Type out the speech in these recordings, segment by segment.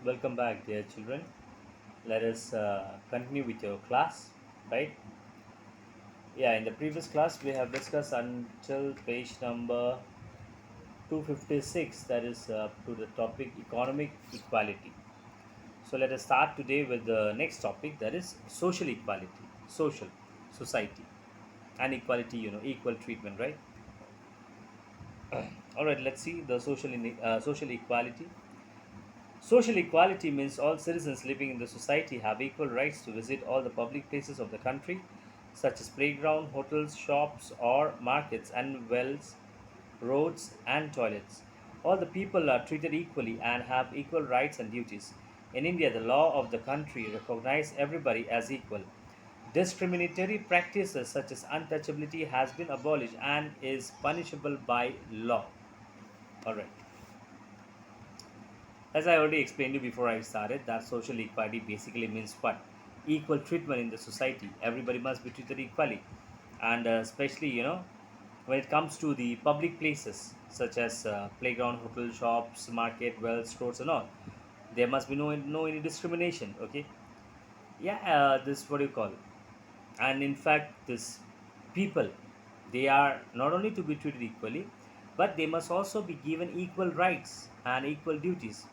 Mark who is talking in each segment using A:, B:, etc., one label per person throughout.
A: Welcome back, dear children. Let us continue with your class, right? Yeah, in the previous class, we have discussed until page number 256, that is to the topic economic equality. So, let us start today with the next topic, that is social equality, social, society, and equality, equal treatment, right? All right, let's see the social equality. Social equality means all citizens living in the society have equal rights to visit all the public places of the country, such as playground, hotels, shops, or markets, and wells, roads, and toilets. All the people are treated equally and have equal rights and duties. In India, the law of the country recognizes everybody as equal. Discriminatory practices such as untouchability has been abolished and is punishable by law. All right. As I already explained you before I started, that social equality basically means what? Equal treatment in the society. Everybody must be treated equally. And especially, when it comes to the public places such as playground, hotel, shops, market, wells, stores, and all, there must be no any discrimination. Okay, yeah, this what do you call? And in fact, this people, they are not only to be treated equally, but they must also be given equal rights and equal duties.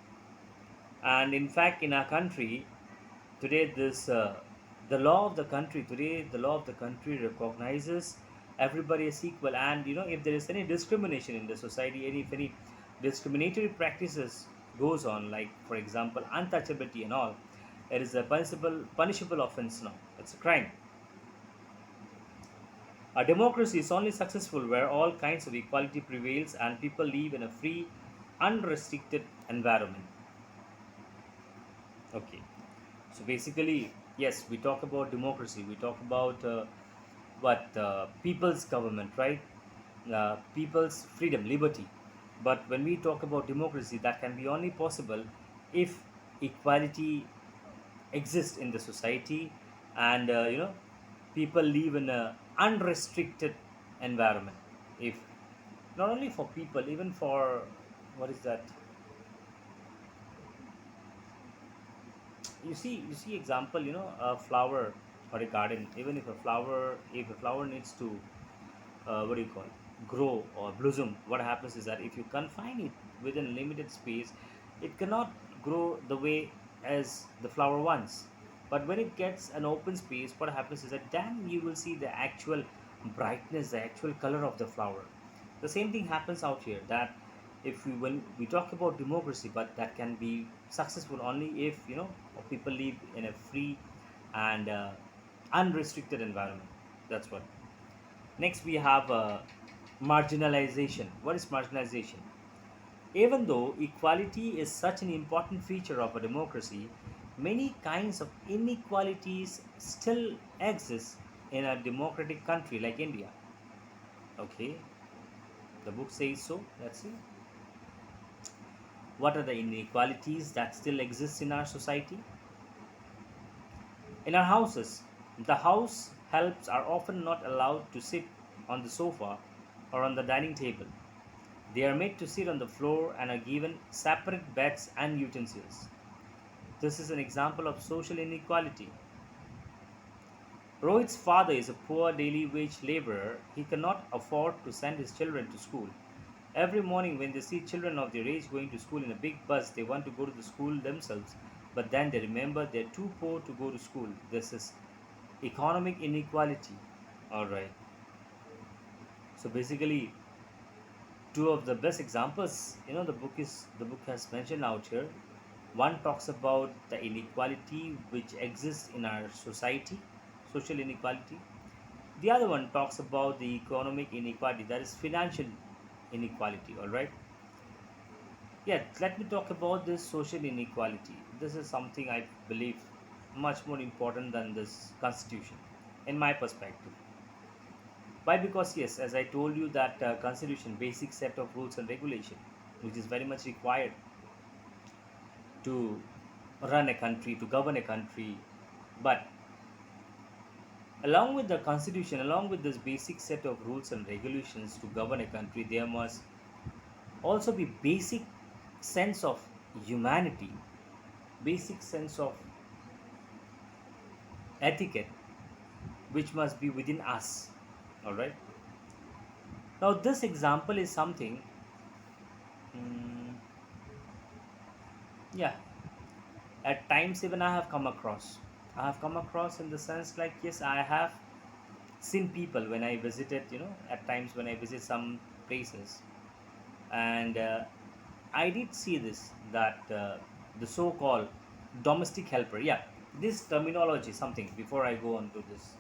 A: And in fact, in our country today, this the law of the country today, the law of the country recognizes everybody as equal. And if there is any discrimination in the society, any if any discriminatory practices goes on, like for example untouchability and all, it is a punishable offense now. It's a crime. A democracy is only successful where all kinds of equality prevails and people live in a free, unrestricted environment. Okay. So basically, yes, we talk about democracy. We talk about what people's government, right? People's freedom, liberty. But when we talk about democracy, that can be only possible if equality exists in the society, and people live in a unrestricted environment. If not only for people, even for what is that? You see example, a flower or a garden. Even if a flower needs to what do you call, grow or blossom, what happens is that if you confine it within limited space, it cannot grow the way as the flower wants. But when it gets an open space, what happens is that then you will see the actual brightness, the actual color of the flower. The same thing happens out here, that if we when we talk about democracy, but that can be successful only if people live in a free and unrestricted environment. That's what. Next, we have marginalization. What is marginalization? Even though equality is such an important feature of a democracy, many kinds of inequalities still exist in a democratic country like India. Okay, the book says so. Let's see. What are the inequalities that still exist in our society? In our houses, the house helps are often not allowed to sit on the sofa or on the dining table. They are made to sit on the floor and are given separate beds and utensils. This is an example of social inequality. Rohit's father is a poor daily wage laborer. He cannot afford to send his children to school. Every morning, when they see children of their age going to school in a big bus, they want to go to the school themselves, but then they remember they're too poor to go to school. This is economic inequality. All right. So basically, two of the best examples, the book has mentioned out here. One talks about the inequality which exists in our society, social inequality. The other one talks about the economic inequality, that is financial inequality. All right. Yeah, let me talk about this social inequality. This is something I believe much more important than this constitution, in my perspective. Why? Because yes, as I told you, that constitution, basic set of rules and regulation, which is very much required to run a country, to govern a country. But along with the constitution, along with this basic set of rules and regulations to govern a country, there must also be basic sense of humanity. basic sense of etiquette which must be within us. All right. Now, this example is something, mm, yeah, at times even I have come across. I have come across in the sense like, yes, I have seen people when I visited, at times when I visit some places, and I did see this that the so-called domestic helper. Yeah, this terminology something. Before I go on to this,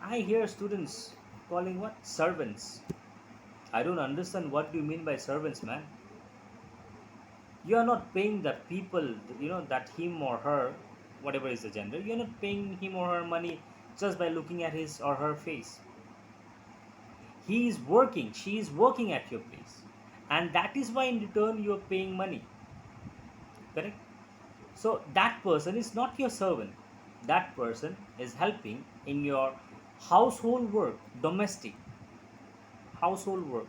A: I hear students calling what servants. I don't understand what do you mean by servants, man. You are not paying that people, that him or her, whatever is the gender. You're not paying him or her money just by looking at his or her face. He is working, she is working at your place, and that is why in return you are paying money. Correct? So that person is not your servant. That person is helping in your household work, domestic household work,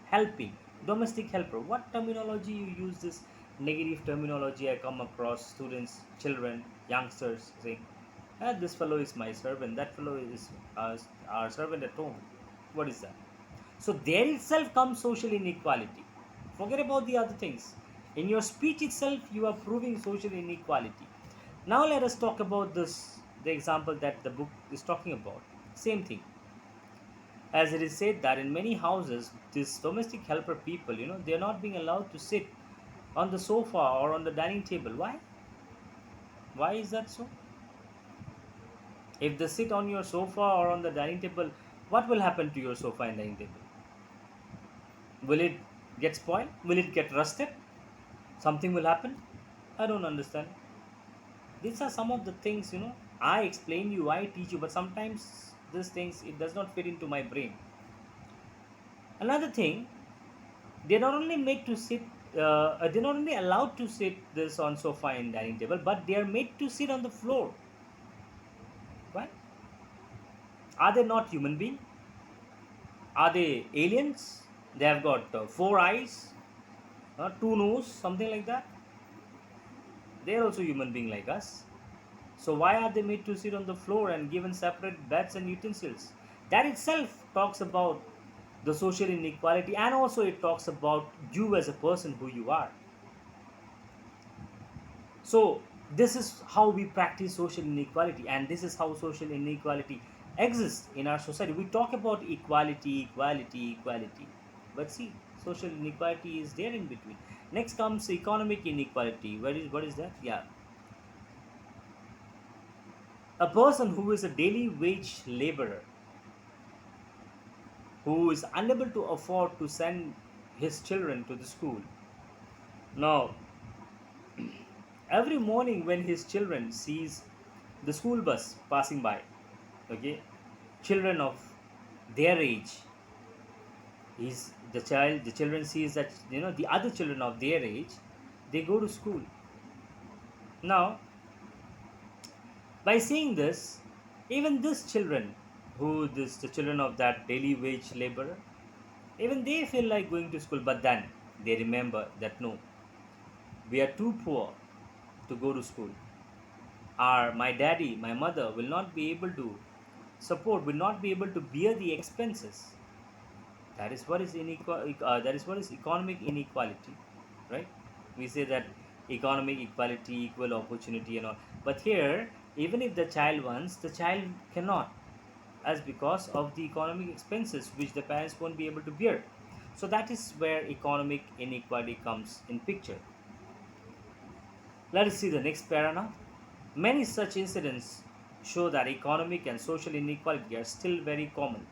A: helping, domestic helper. What terminology you use, this negative terminology? I come across students, children, youngsters saying, ah, this fellow is my servant, that fellow is our servant at home. What is that? So there itself comes social inequality. Forget about the other things. In your speech itself, you are proving social inequality. Now let us talk about this, the example that the book is talking about. Same thing. As it is said that in many houses, these domestic helper people, they are not being allowed to sit on the sofa or on the dining table. Why? Why is that so? If they sit on your sofa or on the dining table, what will happen to your sofa and dining table? Will it get spoiled? Will it get rusted? Something will happen? I don't understand. These are some of the things, I explain you, I teach you, but sometimes these things, it does not fit into my brain. Another thing, they're not only made to sit, they're not only allowed to sit this on sofa and dining table, but they are made to sit on the floor. Right? Are they not human beings? Are they aliens? They have got four eyes, two nose, something like that. They are also human being like us. So why are they made to sit on the floor and given separate beds and utensils? That itself talks about the social inequality, and also it talks about you as a person, who you are. So this is how we practice social inequality, and this is how social inequality exists in our society. We talk about equality, equality, equality, but see, social inequality is there in between. Next comes economic inequality. What is that? Yeah, a person who is a daily wage laborer, who is unable to afford to send his children to the school. Now, every morning when his children sees the school bus passing by, okay, children of their age, the children sees that, the other children of their age, they go to school. Now, by seeing this, even these children, the children of that daily wage laborer, even they feel like going to school, but then they remember that no, we are too poor to go to school. My daddy, my mother will not be able to will not be able to bear the expenses. That is what is that is what is economic inequality, right? We say that economic equality, equal opportunity, and all. But here, even if the child wants, the child cannot, as because of the economic expenses which the parents won't be able to bear. So that is where economic inequality comes in picture. Let us see the next para now. Many such incidents show that economic and social inequality are still very common.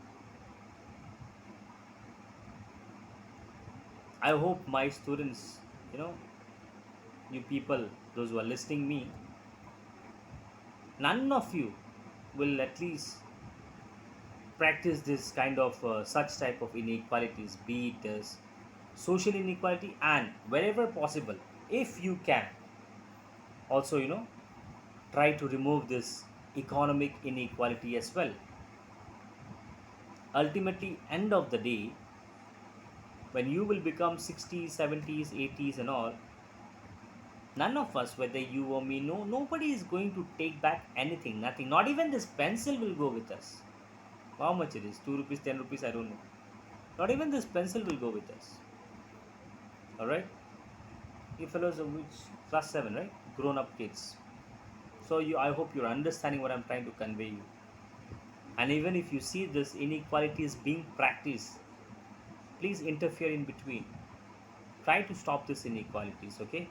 A: I hope my students, you know, you people, those who are listening me, none of you will at least practice this kind of such type of inequalities, be it as social inequality, and wherever possible, if you can, also try to remove this economic inequality as well. Ultimately, end of the day, when you will become 60s, 70s, 80s, and all, None of us, whether you or me, no, nobody is going to take back anything, nothing. Not even this pencil will go with us. How much it is? 2 rupees, 10 rupees, I don't know. Not even this pencil will go with us. Alright? You fellows are which class 7, right? Grown up kids. So I hope you're understanding what I'm trying to convey you. And even if you see this inequality is being practiced, please interfere in between. Try to stop this inequalities, okay?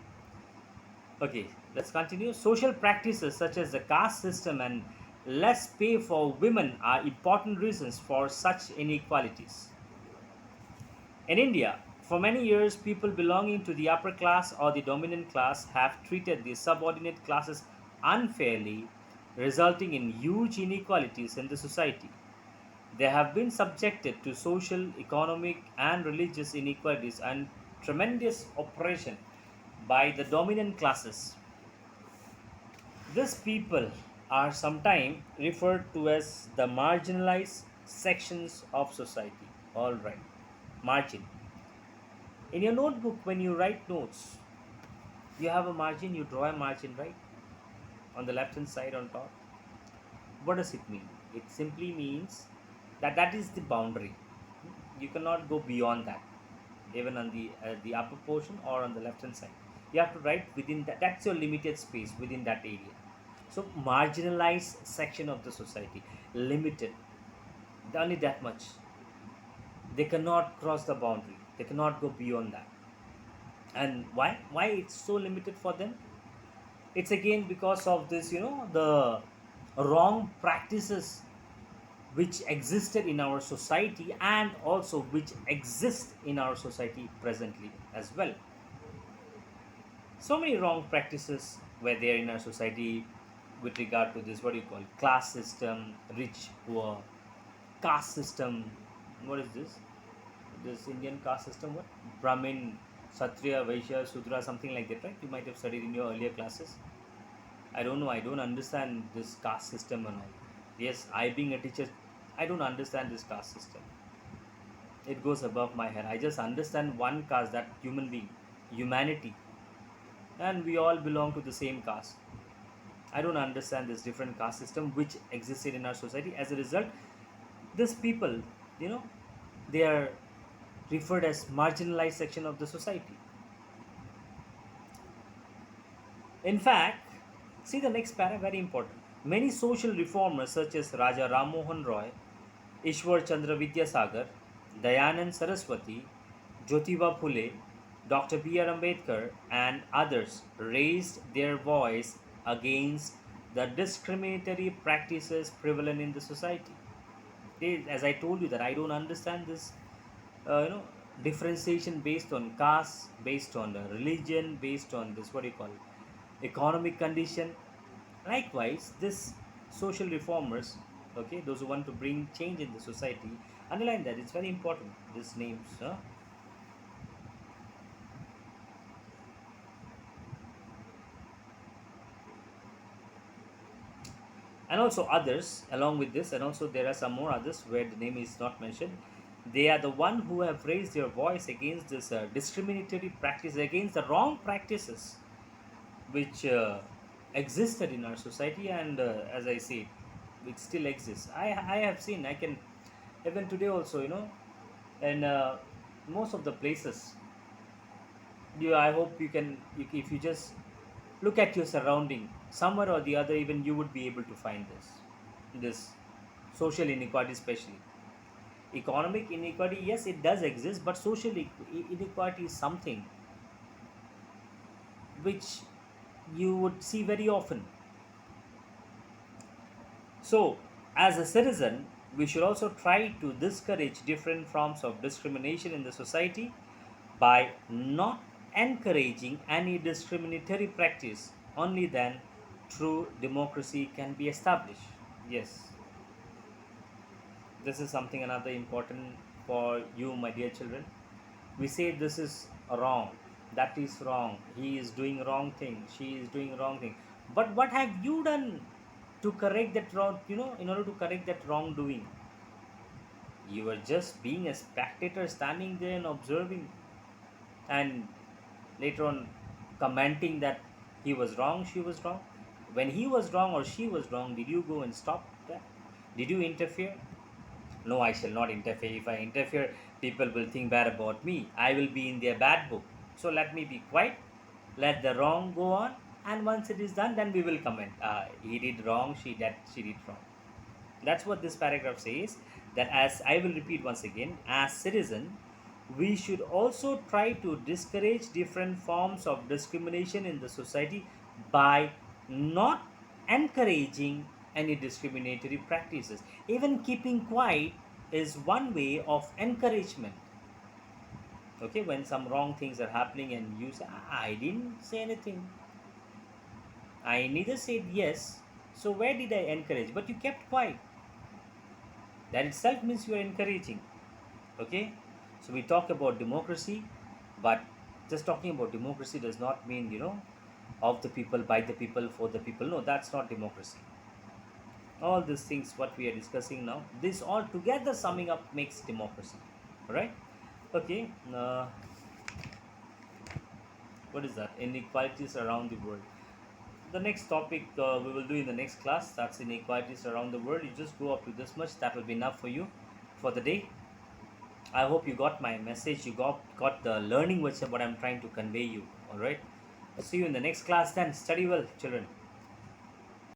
A: Okay, let's continue. Social practices such as the caste system and less pay for women are important reasons for such inequalities. In India, for many years, people belonging to the upper class or the dominant class have treated the subordinate classes unfairly, resulting in huge inequalities in the society. They have been subjected to social, economic, and religious inequalities and tremendous oppression by the dominant classes. These people are sometimes referred to as the marginalized sections of society. All right, margin. In your notebook, when you write notes, you have a margin, you draw a margin, right? On the left hand side on top. What does it mean? It simply means that that is the boundary. You cannot go beyond that, even on the upper portion or on the left hand side. You have to write within that. That's your limited space within that area. So marginalized section of the society, limited, only that much. They cannot cross the boundary. They cannot go beyond that. And why? Why it's so limited for them? It's again because of this, the wrong practices which existed in our society and also which exist in our society presently as well. So many wrong practices were there in our society with regard to this, what do you call it? Class system, rich, poor, caste system. What is this? This Indian caste system, what? Brahmin, Kshatriya, Vaishya, Sudra, something like that, right? You might have studied in your earlier classes. I don't know. I don't understand this caste system and all. Yes, I being a teacher, I don't understand this caste system. It goes above my head. I just understand one caste, that human being, humanity, and we all belong to the same caste. I don't understand this different caste system which existed in our society. As a result, these people, you know, they are referred as marginalized section of the society. In fact, see the next para, very important. Many social reformers such as Raja Ram Mohan Roy, Ishwar Chandra Vidyasagar, Dayanand Saraswati, Jyotiba Phule, Dr. B.R. Ambedkar, and others raised their voice against the discriminatory practices prevalent in the society. As I told you, that I don't understand this, uh, you know, differentiation based on caste, based on religion, based on this, what do you call it, economic condition. Likewise, this social reformers, okay, those who want to bring change in the society, underline that it's very important. These names, and also others along with this, and also there are some more others where the name is not mentioned. They are the one who have raised their voice against this discriminatory practice, against the wrong practices which existed in our society, and as I say, it still exists. I have seen, I can, even today also, in most of the places, I hope you can, if you just look at your surrounding, somewhere or the other, even you would be able to find this social inequality, especially economic inequality. Yes, it does exist, but social inequality is something which you would see very often. So, as a citizen, we should also try to discourage different forms of discrimination in the society by not encouraging any discriminatory practice. Only then true democracy can be established. Yes, this is something another important for you, my dear children. We say this is wrong, that is wrong, he is doing wrong thing, she is doing wrong thing. But what have you done to correct that wrong, in order to correct that wrongdoing? You were just being a spectator, standing there and observing, and later on commenting that He was wrong, she was wrong. When he was wrong or she was wrong, did you go and stop that? Did you interfere? No, I shall not interfere. If I interfere, people will think bad about me. I will be in their bad book. So let me be quiet. Let the wrong go on. And once it is done, then we will comment. He did wrong, she did wrong. That's what this paragraph says. That, as I will repeat once again, as citizen, we should also try to discourage different forms of discrimination in the society by not encouraging any discriminatory practices. Even keeping quiet is one way of encouragement. Okay, when some wrong things are happening and you say, I didn't say anything, I neither said yes, so where did I encourage? But you kept quiet. That itself means you are encouraging. Okay, so we talk about democracy, but just talking about democracy does not mean, of the people, by the people, for the people. No, that's not democracy. All these things what we are discussing now, this all together summing up makes democracy. All right. Okay. What is that? Inequalities around the world. The next topic we will do in the next class, that's inequalities around the world. You just go up to this much, that will be enough for you for the day. I hope you got my message. You got the learning which what I'm trying to convey you. All right. See you in the next class then. Study well, children.